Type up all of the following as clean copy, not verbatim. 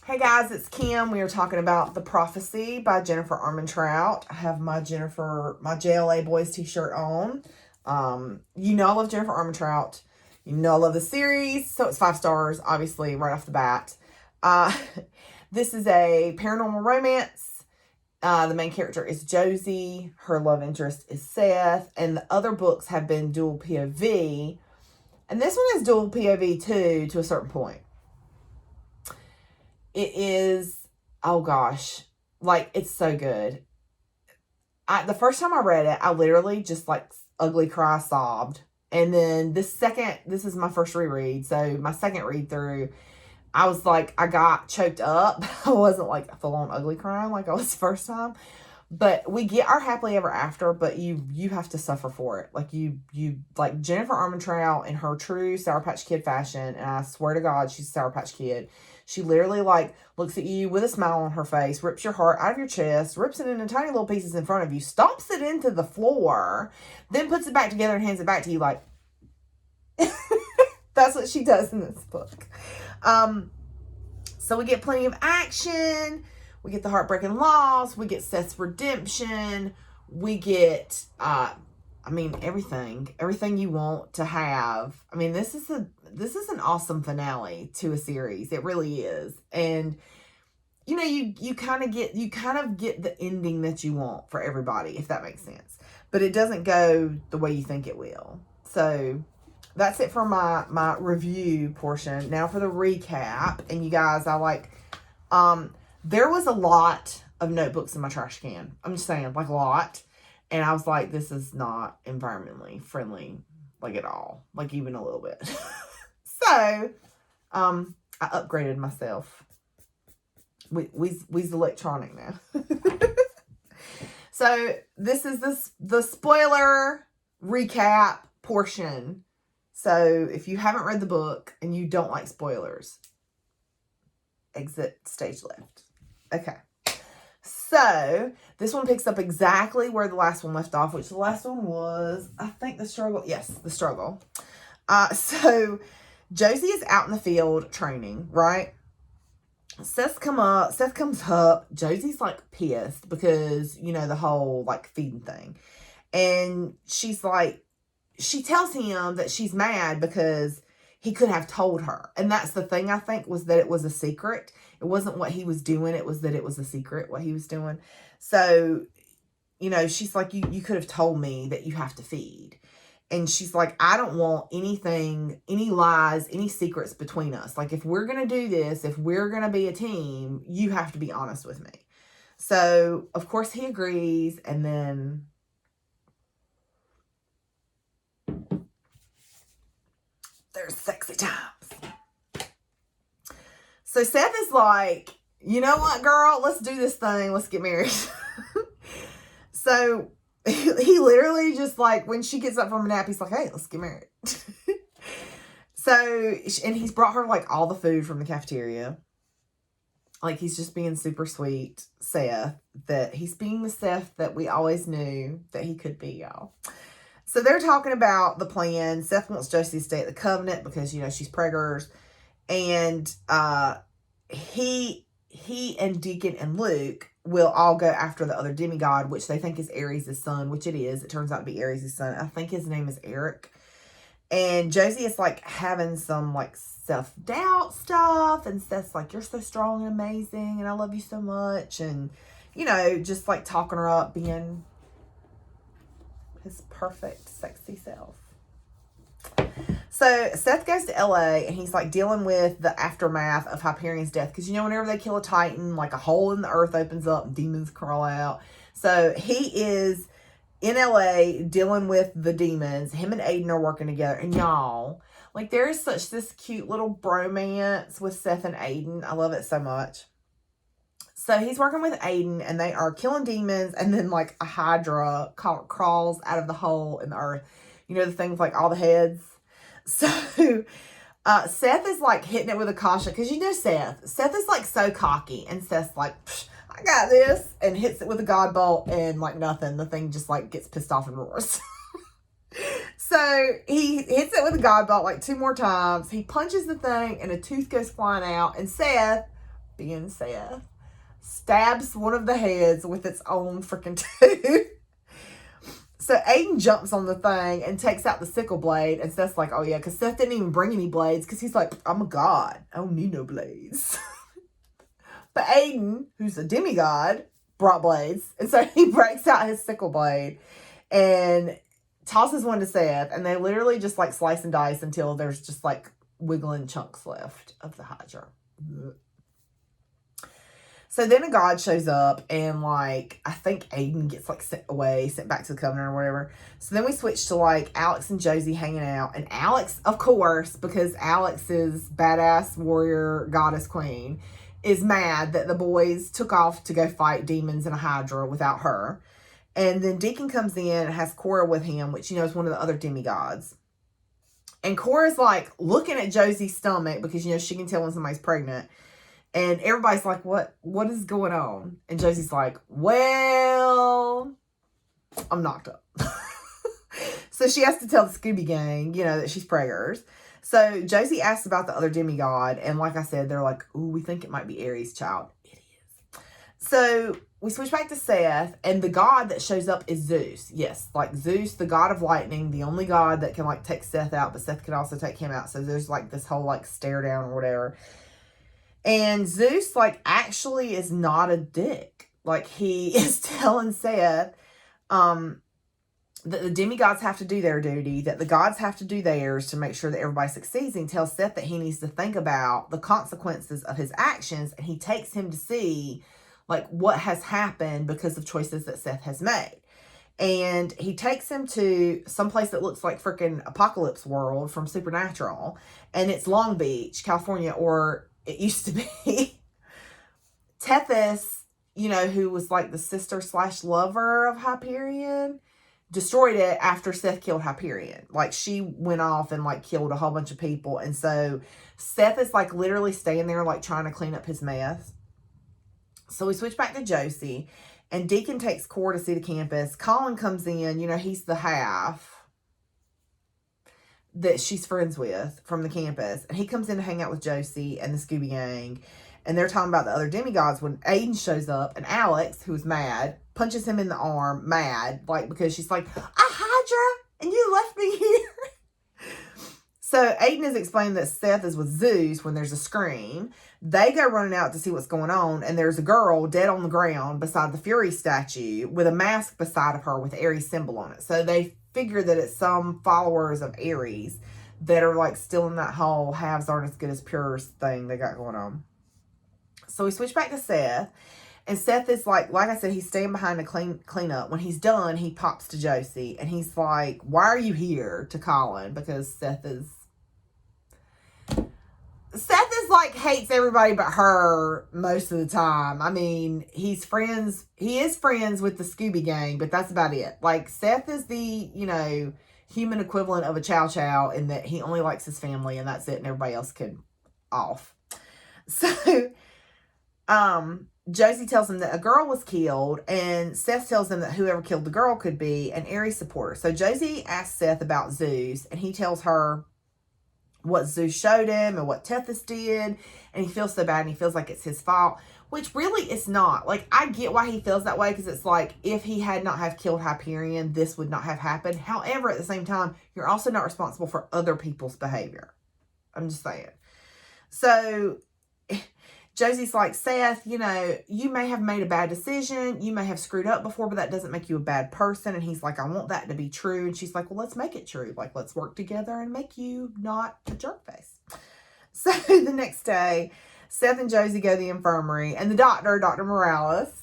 Hey guys, it's Kim. We are talking about The Prophecy by Jennifer Armentrout. I have my JLA Boys t-shirt on. I love Jennifer Armentrout. I love the series, so it's 5 stars, obviously, right off the bat. This is a paranormal romance. The main character is Josie. Her love interest is Seth. And the other books have been dual POV. And this one is dual POV too, to a certain point. It is, oh gosh, it's so good. The first time I read it, I literally just ugly cry sobbed. And then this is my first reread. So my second read through, I was I got choked up. I wasn't full on ugly crying like I was the first time. But we get our happily ever after, but you have to suffer for it. Jennifer Armentrout in her true Sour Patch Kid fashion, and I swear to God, she's a Sour Patch Kid. She literally looks at you with a smile on her face, rips your heart out of your chest, rips it into tiny little pieces in front of you, stomps it into the floor, then puts it back together and hands it back to you that's what she does in this book. So we get plenty of action. We get the heartbreaking loss. We get Seth's redemption. We get, everything you want to have. This is an awesome finale to a series. It really is. And, you kind of get the ending that you want for everybody, if that makes sense. But it doesn't go the way you think it will. So that's it for my review portion. Now for the recap. And you guys, there was a lot of notebooks in my trash can. I'm just saying, a lot. And I was like, this is not environmentally friendly, at all. Even a little bit. So, I upgraded myself. We's electronic now. So, this is the spoiler recap portion. So, if you haven't read the book and you don't like spoilers, exit stage left. Okay. So, this one picks up exactly where the last one left off, which the last one was, I think, the struggle. Yes, the struggle. So, Josie is out in the field training, right? Seth comes up. Josie's, pissed because, the whole, feeding thing. And she's she tells him that she's mad because he could have told her. And that's the thing, I think, was that it was a secret. It wasn't what he was doing. It was that it was a secret, what he was doing. So, she's like, you could have told me that you have to feed. And she's like, I don't want anything, any lies, any secrets between us. If we're going to do this, if we're going to be a team, you have to be honest with me. So, of course, he agrees. And then there's sexy times. So Seth is like, you know what, girl? Let's do this thing. Let's get married. So he literally just when she gets up from a nap, he's like, hey, let's get married. So, and he's brought her all the food from the cafeteria. He's just being super sweet, Seth. That he's being the Seth that we always knew that he could be, y'all. So they're talking about the plan. Seth wants Josie to stay at the Covenant because, she's preggers. And he and Deacon and Luke will all go after the other demigod, which they think is Ares' son, which it is. It turns out to be Ares' son. I think his name is Eric. And Josie is having some self-doubt stuff. And Seth's you're so strong and amazing. And I love you so much. And, just talking her up, being his perfect, sexy self. So Seth goes to LA and he's dealing with the aftermath of Hyperion's death. Because, whenever they kill a Titan, a hole in the earth opens up and demons crawl out. So he is in LA dealing with the demons. Him and Aiden are working together. And y'all, there is such this cute little bromance with Seth and Aiden. I love it so much. So he's working with Aiden and they are killing demons. And then a Hydra crawls out of the hole in the earth. The thing with all the heads. So Seth is hitting it with a caution because Seth is so cocky, and Seth's I got this, and hits it with a god bolt, and nothing, the thing just gets pissed off and roars. So he hits it with a god bolt 2 more times. He punches the thing and a tooth goes flying out, and Seth being Seth, stabs one of the heads with its own freaking tooth. So Aiden jumps on the thing and takes out the sickle blade. And Seth's like, oh yeah, because Seth didn't even bring any blades because he's like, I'm a god. I don't need no blades. But Aiden, who's a demigod, brought blades. And so he breaks out his sickle blade and tosses one to Seth. And they literally just like slice and dice until there's just like wiggling chunks left of the Hydra. So then a god shows up and, like, I think Aiden gets, like, sent back to the Covenant or whatever. So then we switch to, like, Alex and Josie hanging out. And Alex, of course, because Alex is badass warrior goddess queen, is mad that the boys took off to go fight demons and a Hydra without her. And then Deacon comes in and has Cora with him, which, you know, is one of the other demigods. And Cora's, like, looking at Josie's stomach because, you know, she can tell when somebody's pregnant. And everybody's like, what is going on? And Josie's like, well, I'm knocked up. So she has to tell the Scooby Gang, you know, that she's preggers. So Josie asks about the other demigod. And like I said, they're like, ooh, we think it might be Ares' child. It is. So we switch back to Seth. And the god that shows up is Zeus. Yes, like Zeus, the god of lightning. The only god that can, like, take Seth out. But Seth can also take him out. So there's, like, this whole, like, stare down or whatever. And Zeus, like, actually is not a dick. Like, he is telling Seth that the demigods have to do their duty, that the gods have to do theirs to make sure that everybody succeeds. And he tells Seth that he needs to think about the consequences of his actions. And he takes him to see, like, what has happened because of choices that Seth has made. And he takes him to some place that looks like freaking Apocalypse World from Supernatural. And it's Long Beach, California, or it used to be. Tethys, you know, who was like the sister/lover of Hyperion, destroyed it after Seth killed Hyperion. Like, she went off and, like, killed a whole bunch of people. And so Seth is, like, literally staying there, like, trying to clean up his mess. So we switch back to Josie. And Deacon takes Cora to see the campus. Colin comes in. You know, he's the half that she's friends with from the campus. And he comes in to hang out with Josie and the Scooby Gang. And they're talking about the other demigods when Aiden shows up. And Alex, who's mad, punches him in the arm, mad. Like, because she's like, a Hydra? And you left me here? So Aiden is explaining that Seth is with Zeus when there's a scream. They go running out to see what's going on. And there's a girl dead on the ground beside the Fury statue with a mask beside of her with Ares' symbol on it. So they figure that it's some followers of Ares that are, like, still in that whole halves aren't as good as pures thing they got going on. So we switch back to Seth. And Seth is like I said, he's staying behind to clean up. When he's done, he pops to Josie. And he's like, why are you here? To Colin. Because Seth is like, hates everybody but her most of the time. I mean, he is friends with the Scooby Gang, but that's about it. Like, Seth is the, you know, human equivalent of a Chow Chow in that he only likes his family and that's it, and everybody else can off. So, Josie tells him that a girl was killed, and Seth tells them that whoever killed the girl could be an Ares supporter. So Josie asks Seth about Zeus, and he tells her what Zeus showed him and what Tethys did, and he feels so bad and he feels like it's his fault, which really it's not. Like, I get why he feels that way, because it's like, if he had not have killed Hyperion, this would not have happened. However, at the same time, you're also not responsible for other people's behavior. I'm just saying. So Josie's like, Seth, you know, you may have made a bad decision. You may have screwed up before, but that doesn't make you a bad person. And he's like, I want that to be true. And she's like, well, let's make it true. Like, let's work together and make you not a jerk face. So the next day, Seth and Josie go to the infirmary. And the doctor, Dr. Morales,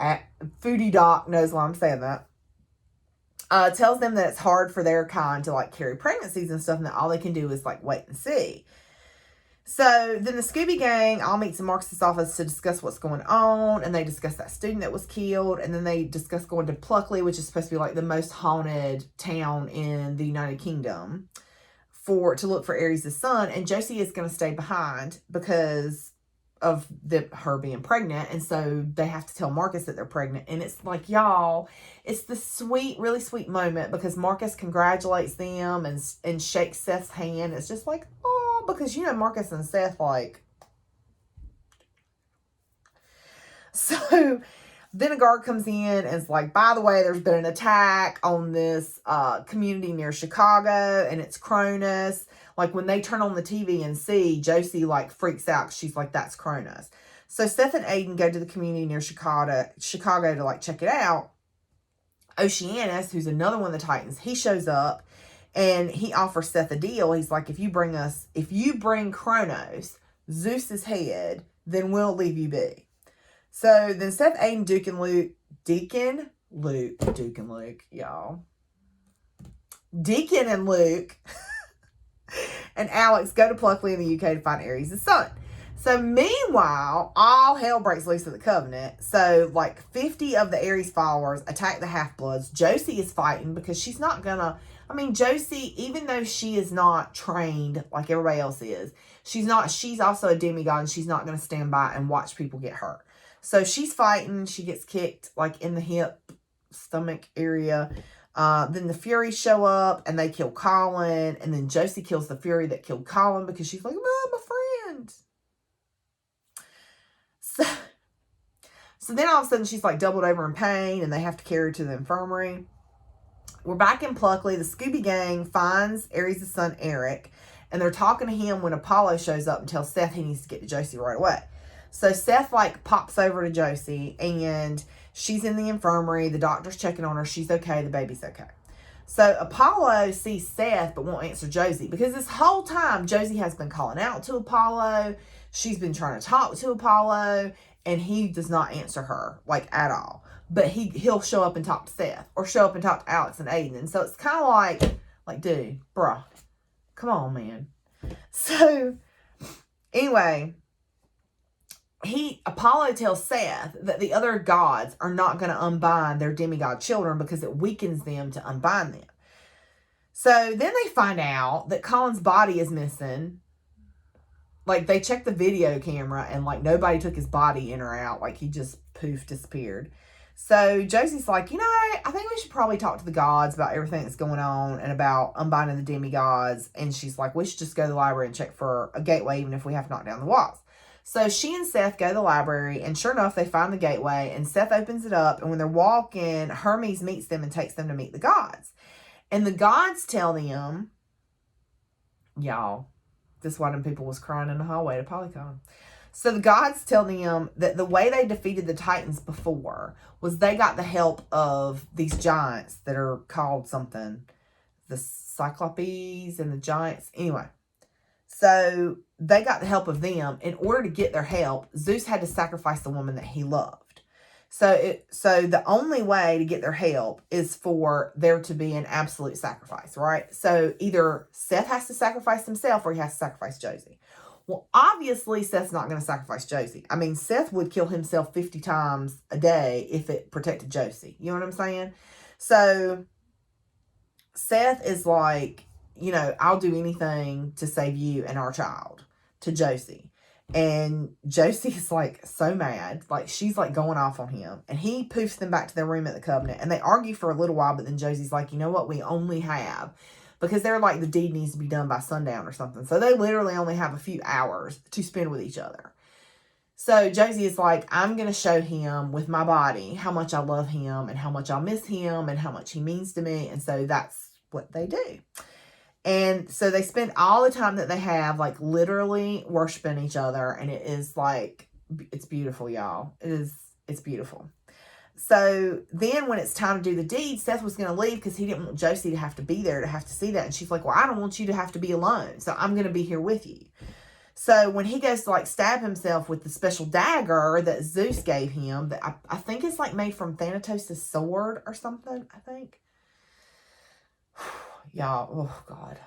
Foodie Doc knows why I'm saying that, tells them that it's hard for their kind to, like, carry pregnancies and stuff. And that all they can do is, like, wait and see. So then the Scooby Gang all meets in Marcus's office to discuss what's going on, and they discuss that student that was killed, and then they discuss going to Pluckley, which is supposed to be like the most haunted town in the United Kingdom, to look for Ares' son. And Josie is going to stay behind because of her being pregnant, and so they have to tell Marcus that they're pregnant. And it's like, y'all, it's the sweet, really sweet moment because Marcus congratulates them and shakes Seth's hand. It's just like, oh, Because, Marcus and Seth, So then a guard comes in and is like, by the way, there's been an attack on this community near Chicago, and it's Cronus. When they turn on the TV and see, Josie, freaks out. She's like, that's Cronus. So Seth and Aiden go to the community near Chicago to, check it out. Oceanus, who's another one of the Titans, he shows up, and he offers Seth a deal. He's like, if you bring Kronos, Zeus's head, then we'll leave you be. So then Seth, Aiden, Deacon and Luke and Alex go to Pluckley in the UK to find Ares' son. So meanwhile, all hell breaks loose at the Covenant. So 50 of the Ares followers attack the Half-Bloods. Josie is fighting because she's not gonna, Josie, even though she is not trained like everybody else is, she's also a demigod, and she's not gonna stand by and watch people get hurt. So she's fighting. She gets kicked in the hip, stomach area. Then the Furies show up and they kill Colin. And then Josie kills the Fury that killed Colin because she's like, oh, my friend. So then all of a sudden she's doubled over in pain, and they have to carry her to the infirmary. We're back in Pluckley. The Scooby Gang finds Ares' son Eric, and they're talking to him when Apollo shows up and tells Seth he needs to get to Josie right away. So Seth pops over to Josie, and she's in the infirmary. The doctor's checking on her. She's okay. The baby's okay. So Apollo sees Seth but won't answer Josie, because this whole time Josie has been calling out to Apollo. She's been trying to talk to Apollo, and he does not answer her at all. But he'll show up and talk to Seth, or show up and talk to Alex and Aiden. And so it's kind of like, dude, bruh, come on, man. So anyway, Apollo tells Seth that the other gods are not going to unbind their demigod children because it weakens them to unbind them. So then they find out that Colin's body is missing. They checked the video camera, and nobody took his body in or out. He just poof, disappeared. So Josie's like, I think we should probably talk to the gods about everything that's going on and about unbinding the demigods. And she's like, we should just go to the library and check for a gateway, even if we have to knock down the walls. So she and Seth go to the library, and sure enough, they find the gateway, and Seth opens it up, and when they're walking, Hermes meets them and takes them to meet the gods. And the gods tell them, y'all, this is why them people was crying in the hallway to Polycon. So the gods tell them that the way they defeated the Titans before was they got the help of these giants that are called something. The Cyclopes and the giants. Anyway. So they got the help of them. In order to get their help, Zeus had to sacrifice the woman that he loved. So the only way to get their help is for there to be an absolute sacrifice, right? So either Seth has to sacrifice himself, or he has to sacrifice Josie. Well, obviously, Seth's not going to sacrifice Josie. Seth would kill himself 50 times a day if it protected Josie. You know what I'm saying? So Seth is like, I'll do anything to save you and our child, to Josie. And Josie is so mad. She's going off on him. And he poofs them back to their room at the Covenant. And they argue for a little while, but then Josie's like, you know what? We only have, because they're the deed needs to be done by sundown or something. So they literally only have a few hours to spend with each other. So Josie is like, I'm going to show him with my body how much I love him and how much I miss him and how much he means to me. And so that's what they do. And so they spend all the time that they have, literally worshiping each other. And it is it's beautiful, y'all. It's beautiful. So then when it's time to do the deed, Seth was going to leave because he didn't want Josie to have to be there to have to see that. And she's like, well, I don't want you to have to be alone. So I'm going to be here with you. So when he goes to stab himself with the special dagger that Zeus gave him, that I think it's made from Thanatos' sword or something, I think. Y'all, oh God.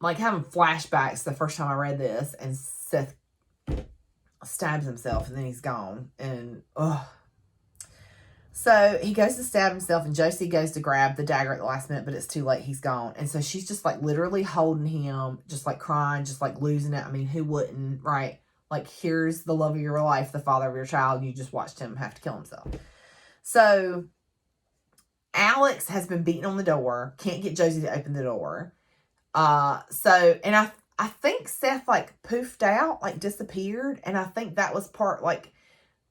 Having flashbacks the first time I read this, and Seth stabs himself and then he's gone. And, So he goes to stab himself, and Josie goes to grab the dagger at the last minute, but it's too late. He's gone. And so she's just literally holding him, just crying, just losing it. Who wouldn't, right? Here's the love of your life, the father of your child. You just watched him have to kill himself. So Alex has been beating on the door, can't get Josie to open the door. And I think Seth, like, poofed out, like, disappeared. And I think that was part, like,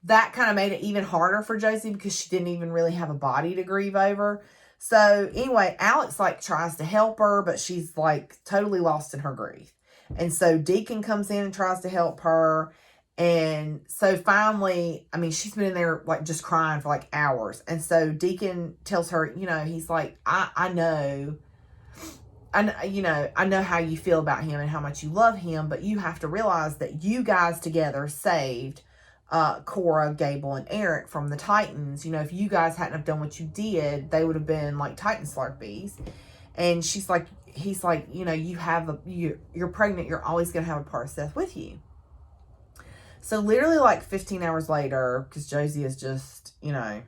that kind of made it even harder for Josie because she didn't even really have a body to grieve over. So, anyway, Alex, like, tries to help her, but she's, like, totally lost in her grief. And so Deacon comes in and tries to help her. And so finally, I mean, she's been in there, like, just crying for, like, hours. And so Deacon tells her, you know, he's like, I know how you feel about him and how much you love him, but you have to realize that you guys together saved Cora, Gable, and Eric from the Titans. You know, if you guys hadn't have done what you did, they would have been, like, Titan Slurpees. And he's like, you know, you're pregnant, you're always going to have a part of Seth with you. So literally, like, 15 hours later, because Josie is just, you know,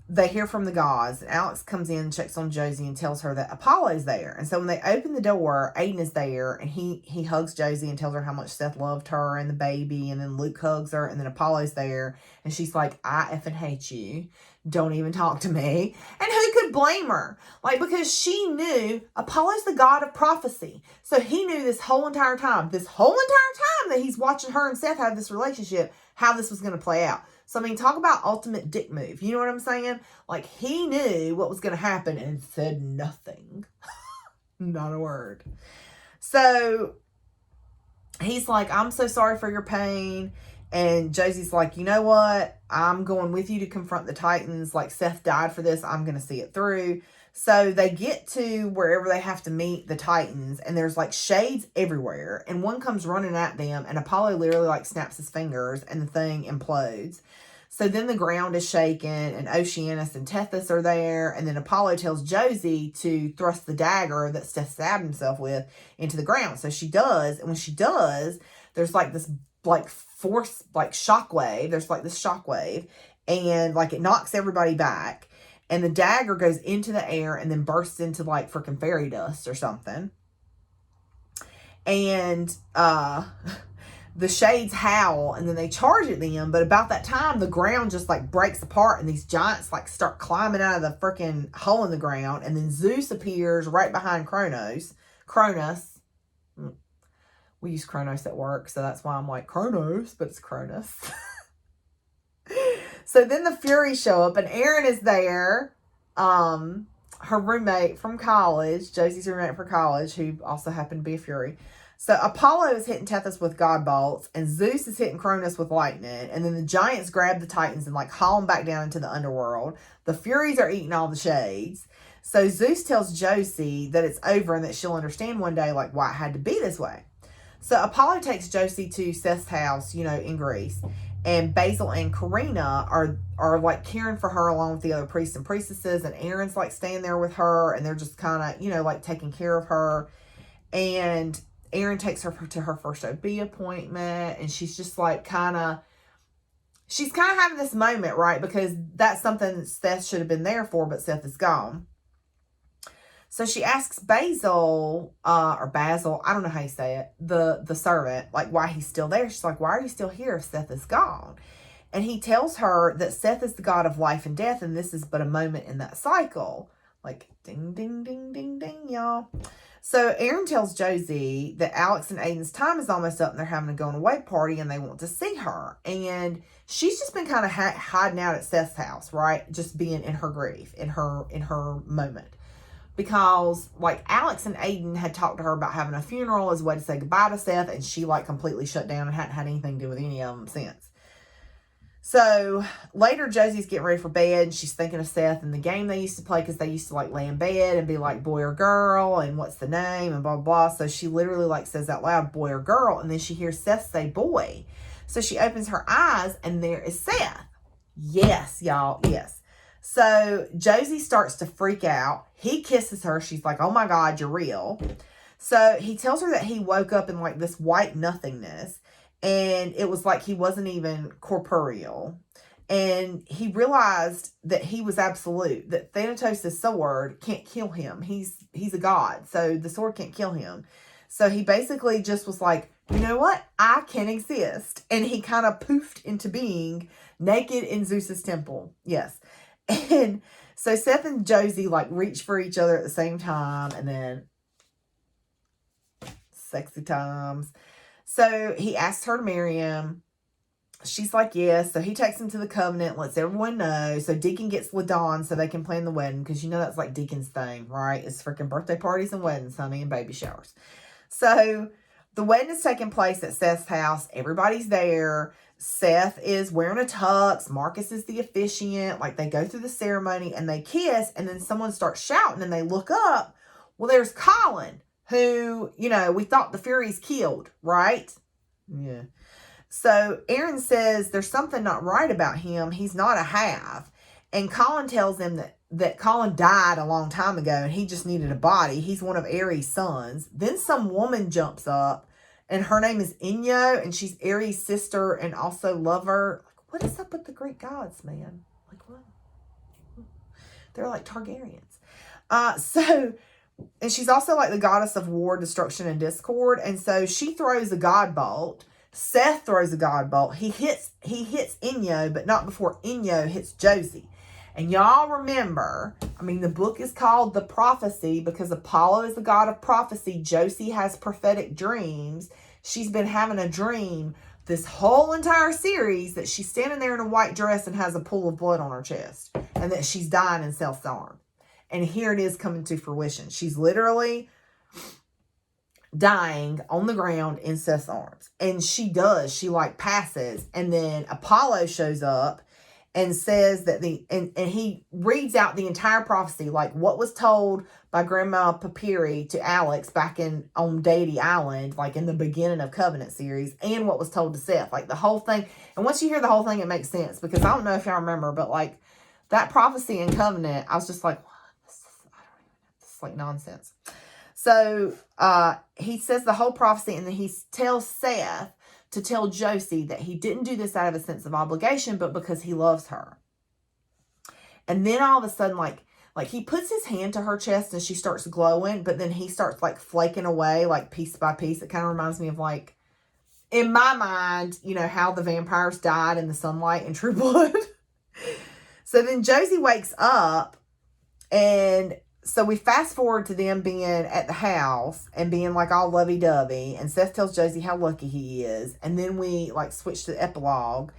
they hear from the gods. Alex comes in, checks on Josie, and tells her that Apollo's there. And so when they open the door, Aiden is there, and he hugs Josie and tells her how much Seth loved her and the baby. And then Luke hugs her, and then Apollo's there, and she's like, I effing hate you. Don't even talk to me. And who could blame her? Like, because she knew Apollo's the god of prophecy. So he knew this whole entire time that he's watching her and Seth have this relationship, how this was going to play out. So, I mean, talk about ultimate dick move. You know what I'm saying? Like, he knew what was going to happen and said nothing. Not a word. So, he's like, I'm so sorry for your pain. And Josie's like, you know what? I'm going with you to confront the Titans. Like, Seth died for this. I'm going to see it through. So they get to wherever they have to meet the Titans, and there's, like, shades everywhere. And one comes running at them, and Apollo literally, like, snaps his fingers, and the thing implodes. So then the ground is shaken, and Oceanus and Tethys are there. And then Apollo tells Josie to thrust the dagger that Seth stabbed himself with into the ground. So she does. And when she does, there's, like, this, like, force, like, shockwave. There's, like, this shockwave, and, like, it knocks everybody back, and the dagger goes into the air and then bursts into, like, freaking fairy dust or something. And the shades howl, and then they charge at them. But about that time, the ground just, like, breaks apart, and these giants, like, start climbing out of the freaking hole in the ground. And then Zeus appears right behind Cronus. We use Kronos at work, so that's why I'm like, Kronos, but it's Cronus. So then the Furies show up, and Erin is there, her roommate from college, Josie's roommate for college, who also happened to be a Fury. So Apollo is hitting Tethys with God bolts, and Zeus is hitting Cronus with lightning, and then the giants grab the Titans and, like, haul them back down into the underworld. The Furies are eating all the shades. So Zeus tells Josie that it's over and that she'll understand one day, like, why it had to be this way. So Apollo takes Josie to Seth's house, you know, in Greece. And Basil and Karina are like caring for her along with the other priests and priestesses. And Aaron's, like, staying there with her. And they're just kind of, you know, like, taking care of her. And Aaron takes her to her first OB appointment. And she's just, like, she's kind of having this moment, right? Because that's something that Seth should have been there for, but Seth is gone. So she asks Basil, or Basil, I don't know how you say it, the servant, like, why he's still there. She's like, why are you still here if Seth is gone? And he tells her that Seth is the god of life and death, and this is but a moment in that cycle. Like, ding, ding, ding, ding, ding, y'all. So Aaron tells Josie that Alex and Aiden's time is almost up, and they're having a going-away party, and they want to see her. And she's just been kind of hiding out at Seth's house, right? Just being in her grief, in her moment. Because, like, Alex and Aiden had talked to her about having a funeral as a way to say goodbye to Seth, and she, like, completely shut down and hadn't had anything to do with any of them since. So later, Josie's getting ready for bed, and she's thinking of Seth and the game they used to play, because they used to, like, lay in bed and be like, boy or girl, and what's the name, and blah, blah, blah. So she literally, like, says out loud, boy or girl, and then she hears Seth say boy. So she opens her eyes, and there is Seth. Yes, y'all, yes. So Josie starts to freak out. He kisses her. She's like, oh my God, you're real. So he tells her that he woke up in, like, this white nothingness, and it was like he wasn't even corporeal. And he realized that he was absolute, that Thanatos' sword can't kill him. He's a god, so the sword can't kill him. So he basically just was like, you know what? I can exist. And he kind of poofed into being naked in Zeus's temple. Yes. And So Seth and Josie like reach for each other at the same time, and then sexy times. So he asks her to marry him. She's like, yes. So he takes him to the covenant, lets everyone know. So Deacon gets LaDawn so they can plan the wedding, because you know that's like Deacon's thing, right? It's freaking birthday parties and weddings, honey, and baby showers. So the wedding is taking place at Seth's house. Everybody's there. Seth is wearing a tux. Marcus is the officiant. Like, they go through the ceremony and they kiss, and then someone starts shouting and they look up. Well, there's Colin, who, you know, we thought the Furies killed, right? Yeah. So Aaron says there's something not right about him. He's not a half. And Colin tells them that Colin died a long time ago and he just needed a body. He's one of Ares' sons. Then some woman jumps up, and her name is Inyo, and she's Ares' sister and also lover. Like, what is up with the Greek gods, man? Like, what? They're like Targaryens. And she's also like the goddess of war, destruction, and discord. And so she throws a god bolt. Seth throws a god bolt. He hits Inyo, but not before Inyo hits Josie. And y'all remember, I mean, the book is called The Prophecy because Apollo is the god of prophecy. Josie has prophetic dreams. She's been having a dream this whole entire series that she's standing there in a white dress and has a pool of blood on her chest, and that she's dying in Seth's arm. And here it is coming to fruition. She's literally dying on the ground in Seth's arms. And she does. She like passes. And then Apollo shows up and says that and he reads out the entire prophecy, like what was told by Grandma Papiri to Alex back on Deity Island, like in the beginning of Covenant series, and what was told to Seth, like the whole thing. And once you hear the whole thing, it makes sense, because I don't know if y'all remember, but like that prophecy in Covenant, I was just like, what? This is like nonsense. So he says the whole prophecy, and then he tells Seth to tell Josie that he didn't do this out of a sense of obligation, but because he loves her. And then all of a sudden, like he puts his hand to her chest and she starts glowing, but then he starts like flaking away, like piece by piece. It kind of reminds me of, like, in my mind, you know, how the vampires died in the sunlight in True Blood. So then Josie wakes up, and so we fast forward to them being at the house and being like all lovey-dovey. And Seth tells Josie how lucky he is. And then we like switch to the epilogue.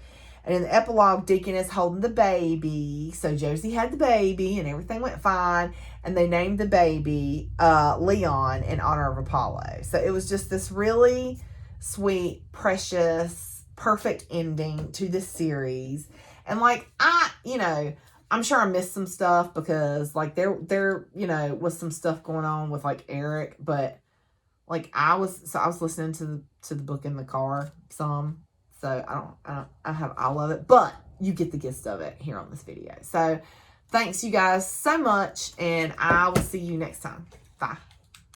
And in the epilogue, Deacon is holding the baby. So Josie had the baby and everything went fine. And they named the baby Leon in honor of Apollo. So it was just this really sweet, precious, perfect ending to this series. And like, I'm sure I missed some stuff because like there was some stuff going on with like Eric, but like I was listening to the book in the car some, so I don't have all of it, but you get the gist of it here on this video. So thanks you guys so much, and I will see you next time. Bye.